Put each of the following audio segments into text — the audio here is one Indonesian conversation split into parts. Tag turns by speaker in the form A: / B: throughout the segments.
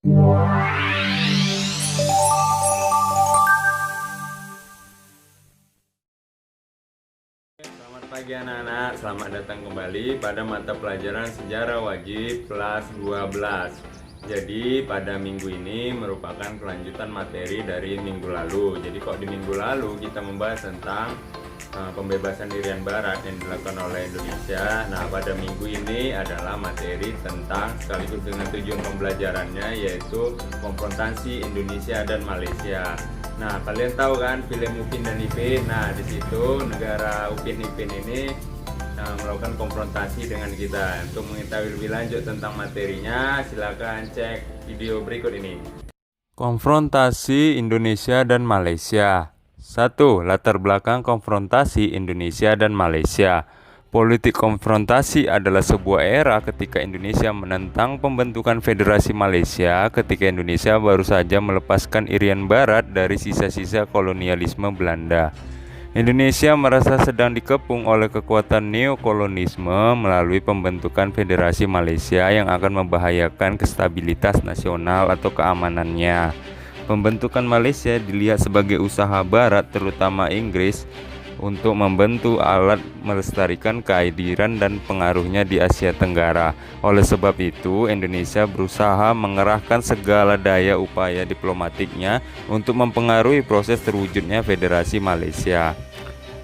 A: Selamat pagi anak-anak, selamat datang kembali pada mata pelajaran Sejarah Wajib kelas 12. Jadi pada minggu ini merupakan kelanjutan materi dari minggu lalu. Jadi kok di minggu lalu kita membahas tentang pembebasan Irian Barat yang dilakukan oleh Indonesia. Nah, pada minggu ini adalah materi tentang sekaligus dengan tujuan pembelajarannya, yaitu konfrontasi Indonesia dan Malaysia. Nah, kalian tahu kan film Upin dan Ipin. Nah, di situ negara Upin Ipin ini melakukan konfrontasi dengan kita. Untuk mengetahui lebih lanjut tentang materinya, silakan cek video berikut ini. Konfrontasi Indonesia dan Malaysia. 1. Latar belakang konfrontasi Indonesia dan Malaysia. Politik konfrontasi adalah sebuah era ketika Indonesia menentang pembentukan Federasi Malaysia ketika Indonesia baru saja melepaskan Irian Barat dari sisa-sisa kolonialisme Belanda. Indonesia merasa sedang dikepung oleh kekuatan neokolonisme melalui pembentukan Federasi Malaysia yang akan membahayakan kestabilitas nasional atau keamanannya. Pembentukan Malaysia dilihat sebagai usaha Barat, terutama Inggris, untuk membentuk alat melestarikan kehadiran dan pengaruhnya di Asia Tenggara. Oleh sebab itu, Indonesia berusaha mengerahkan segala daya upaya diplomatiknya untuk mempengaruhi proses terwujudnya Federasi Malaysia.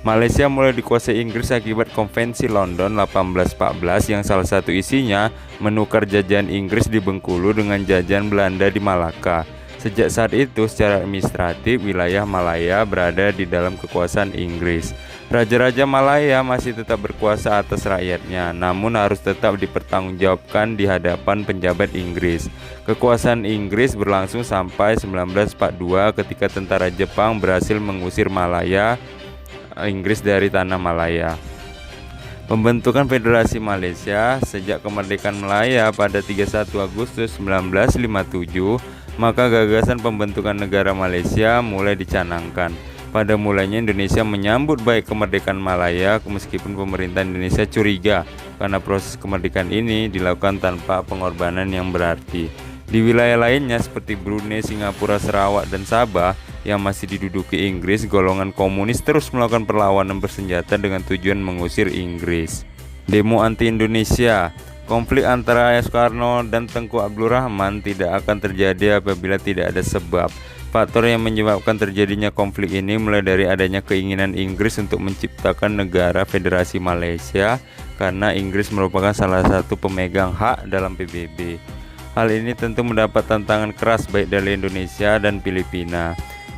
A: Malaysia mulai dikuasai Inggris akibat Konvensi London 1814 yang salah satu isinya menukar jajahan Inggris di Bengkulu dengan jajahan Belanda di Malaka. Sejak saat itu, secara administratif, wilayah Malaya berada di dalam kekuasaan Inggris. Raja-raja Malaya masih tetap berkuasa atas rakyatnya, namun harus tetap dipertanggungjawabkan di hadapan penjabat Inggris. Kekuasaan Inggris berlangsung sampai 1942 ketika tentara Jepang berhasil mengusir Malaya, Inggris dari tanah Malaya. Pembentukan Federasi Malaysia sejak kemerdekaan Malaya pada 31 Agustus 1957, maka gagasan pembentukan negara Malaysia mulai dicanangkan. Pada mulanya Indonesia menyambut baik kemerdekaan Malaya meskipun pemerintah Indonesia curiga karena proses kemerdekaan ini dilakukan tanpa pengorbanan yang berarti. Di wilayah lainnya seperti Brunei, Singapura, Sarawak, dan Sabah yang masih diduduki Inggris, golongan komunis terus melakukan perlawanan bersenjata dengan tujuan mengusir Inggris. Demo anti-Indonesia. Konflik antara Soekarno dan Tengku Abdul Rahman tidak akan terjadi apabila tidak ada sebab. Faktor yang menyebabkan terjadinya konflik ini mulai dari adanya keinginan Inggris untuk menciptakan negara Federasi Malaysia karena Inggris merupakan salah satu pemegang hak dalam PBB. Hal ini tentu mendapat tantangan keras baik dari Indonesia dan Filipina.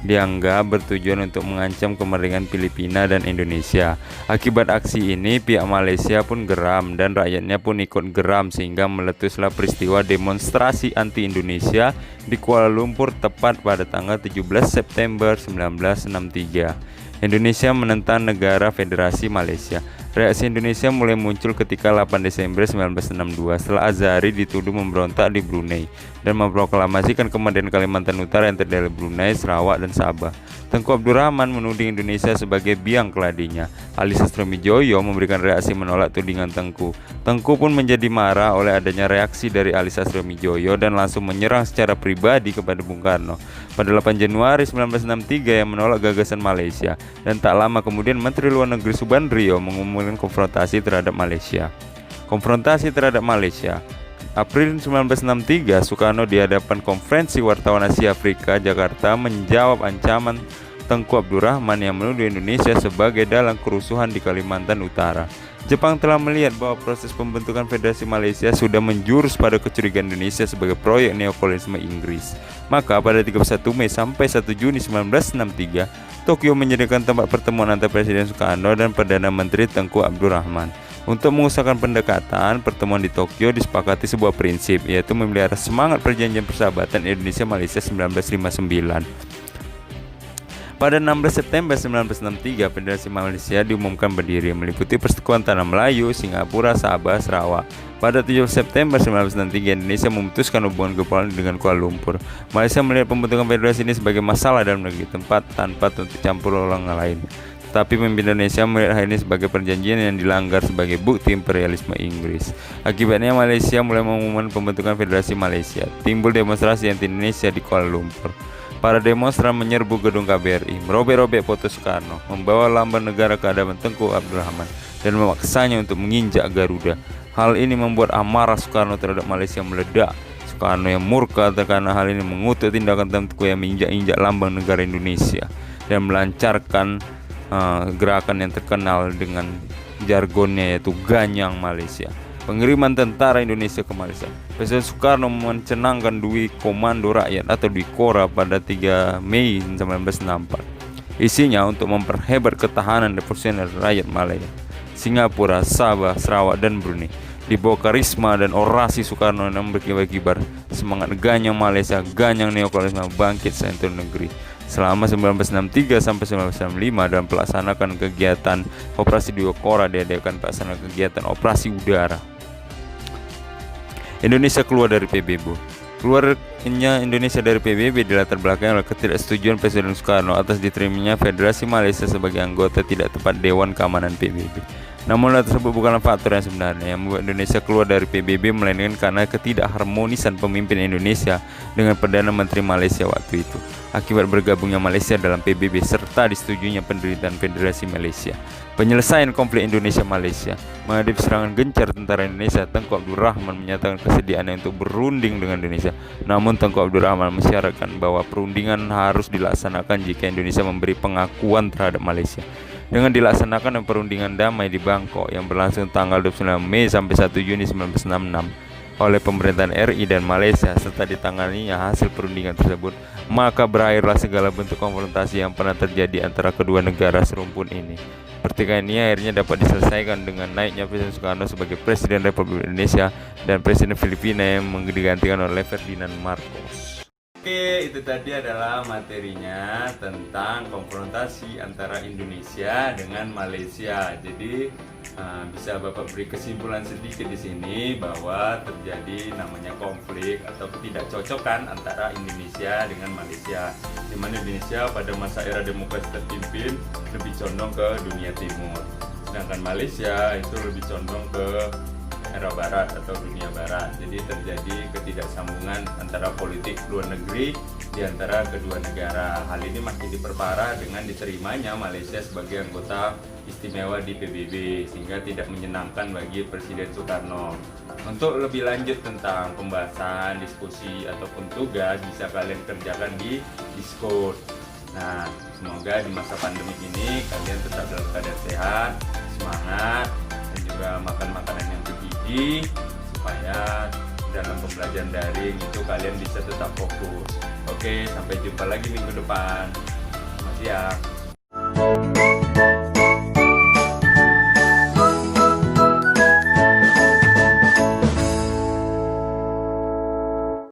A: Dianggap bertujuan untuk mengancam kemerdekaan Filipina dan Indonesia. Akibat aksi ini, pihak Malaysia pun geram dan rakyatnya pun ikut geram sehingga meletuslah peristiwa demonstrasi anti-Indonesia di Kuala Lumpur tepat pada tanggal 17 September 1963. Indonesia menentang negara Federasi Malaysia. Reaksi Indonesia mulai muncul ketika 8 Desember 1962 setelah Azhari dituduh memberontak di Brunei dan memproklamasikan kemerdekaan Kalimantan Utara yang terdiri dari Brunei, Sarawak, dan Sabah. Tengku Abdul Rahman menuding Indonesia sebagai biang keladinya. Ali Sastroamidjojo memberikan reaksi menolak tudingan Tengku. Tengku pun menjadi marah oleh adanya reaksi dari Ali Sastroamidjojo dan langsung menyerang secara pribadi kepada Bung Karno. Pada 8 Januari 1963 yang menolak gagasan Malaysia, dan tak lama kemudian Menteri Luar Negeri Subandrio mengumumkan konfrontasi terhadap Malaysia. Konfrontasi terhadap Malaysia. April 1963, Soekarno di hadapan Konferensi Wartawan Asia Afrika Jakarta menjawab ancaman Tengku Abdul Rahman yang menuduh Indonesia sebagai dalang kerusuhan di Kalimantan Utara. Jepang telah melihat bahwa proses pembentukan Federasi Malaysia sudah menjurus pada kecurigaan Indonesia sebagai proyek neokolonisme Inggris. Maka pada 31 Mei sampai 1 Juni 1963, Tokyo menyediakan tempat pertemuan antara Presiden Soekarno dan Perdana Menteri Tengku Abdul Rahman. Untuk mengusahakan pendekatan, pertemuan di Tokyo disepakati sebuah prinsip, yaitu memelihara semangat perjanjian persahabatan Indonesia-Malaysia 1959. Pada 16 September 1963, Federasi Malaysia diumumkan berdiri, meliputi Persekutuan Tanah Melayu, Singapura, Sabah, Sarawak. Pada 7 September 1963, Indonesia memutuskan hubungan kepulauan dengan Kuala Lumpur. Malaysia melihat pembentukan federasi ini sebagai masalah dalam negeri, tempat tanpa campur orang lain. Tetapi pemimpin Indonesia melihat hal ini sebagai perjanjian yang dilanggar sebagai bukti imperialisme Inggris. Akibatnya Malaysia mulai mengumumkan pembentukan Federasi Malaysia. Timbul demonstrasi anti Indonesia di Kuala Lumpur. Para demonstran menyerbu gedung KBRI, merobek-robek foto Soekarno, membawa lambang negara ke hadapan Tengku Abdul Rahman, dan memaksanya untuk menginjak Garuda. Hal ini membuat amarah Soekarno terhadap Malaysia meledak. Soekarno yang murka karena hal ini mengutuk tindakan Tengku yang menginjak-injak lambang negara Indonesia dan melancarkan gerakan yang terkenal dengan jargonnya, yaitu Ganyang Malaysia, pengiriman tentara Indonesia ke Malaysia. Presiden Soekarno mencanangkan Dwi Komando Rakyat atau Dwi Kora pada 3 Mei 1964. Isinya untuk memperhebat ketahanan dan personel rakyat Malaya, Singapura, Sabah, Sarawak, dan Brunei. Di bawah karisma dan orasi Soekarno yang berkibar-kibar, semangat Ganyang Malaysia, Ganyang neokolonialisme bangkit seluruh negeri. Selama 1963 sampai 1995 dalam pelaksanakan kegiatan Operasi Dwi Kora diadakan pelaksanaan kegiatan Operasi Udara. Indonesia keluar dari PBB. Keluarnya Indonesia dari PBB dilatar belakangi oleh ketidaksetujuan Presiden Soekarno atas diterimanya Federasi Malaysia sebagai anggota tidak tepat Dewan Keamanan PBB. Namun hal tersebut bukanlah faktor yang sebenarnya yang membuat Indonesia keluar dari PBB, melainkan karena ketidakharmonisan pemimpin Indonesia dengan Perdana Menteri Malaysia waktu itu. Akibat bergabungnya Malaysia dalam PBB serta disetujuinya pendirian Federasi Malaysia. Penyelesaian konflik Indonesia-Malaysia. Menghadapi serangan gencar tentara Indonesia, Tengku Abdul Rahman menyatakan kesediaannya untuk berunding dengan Indonesia. Namun Tengku Abdul Rahman mensyaratkan bahwa perundingan harus dilaksanakan jika Indonesia memberi pengakuan terhadap Malaysia. Dengan dilaksanakan perundingan damai di Bangkok yang berlangsung tanggal 29 Mei sampai 1 Juni 1966 oleh pemerintahan RI dan Malaysia serta ditanganinya hasil perundingan tersebut, maka berakhirlah segala bentuk konfrontasi yang pernah terjadi antara kedua negara serumpun ini. Pertikaian ini akhirnya dapat diselesaikan dengan naiknya Presiden Soekarno sebagai Presiden Republik Indonesia dan Presiden Filipina yang digantikan oleh Ferdinand Marcos. Oke, itu tadi adalah materinya tentang konfrontasi antara Indonesia dengan Malaysia. Jadi bisa Bapak beri kesimpulan sedikit di sini bahwa terjadi namanya konflik atau ketidakcocokan antara Indonesia dengan Malaysia, di mana Indonesia pada masa era demokrasi terpimpin lebih condong ke dunia timur, sedangkan Malaysia itu lebih condong ke era barat atau dunia barat. Jadi terjadi ketidaksambungan antara politik luar negeri di antara kedua negara. Hal ini makin diperparah dengan diterimanya Malaysia sebagai anggota istimewa di PBB, sehingga tidak menyenangkan bagi Presiden Soekarno. Untuk lebih lanjut tentang pembahasan, diskusi ataupun tugas bisa kalian kerjakan di Discord. Nah, semoga di masa pandemi ini kalian tetap dalam keadaan sehat, semangat, dan juga makan makanan yang bergizi supaya dalam pembelajaran daring itu kalian bisa tetap fokus. Oke, sampai jumpa lagi minggu depan. Selamat siang.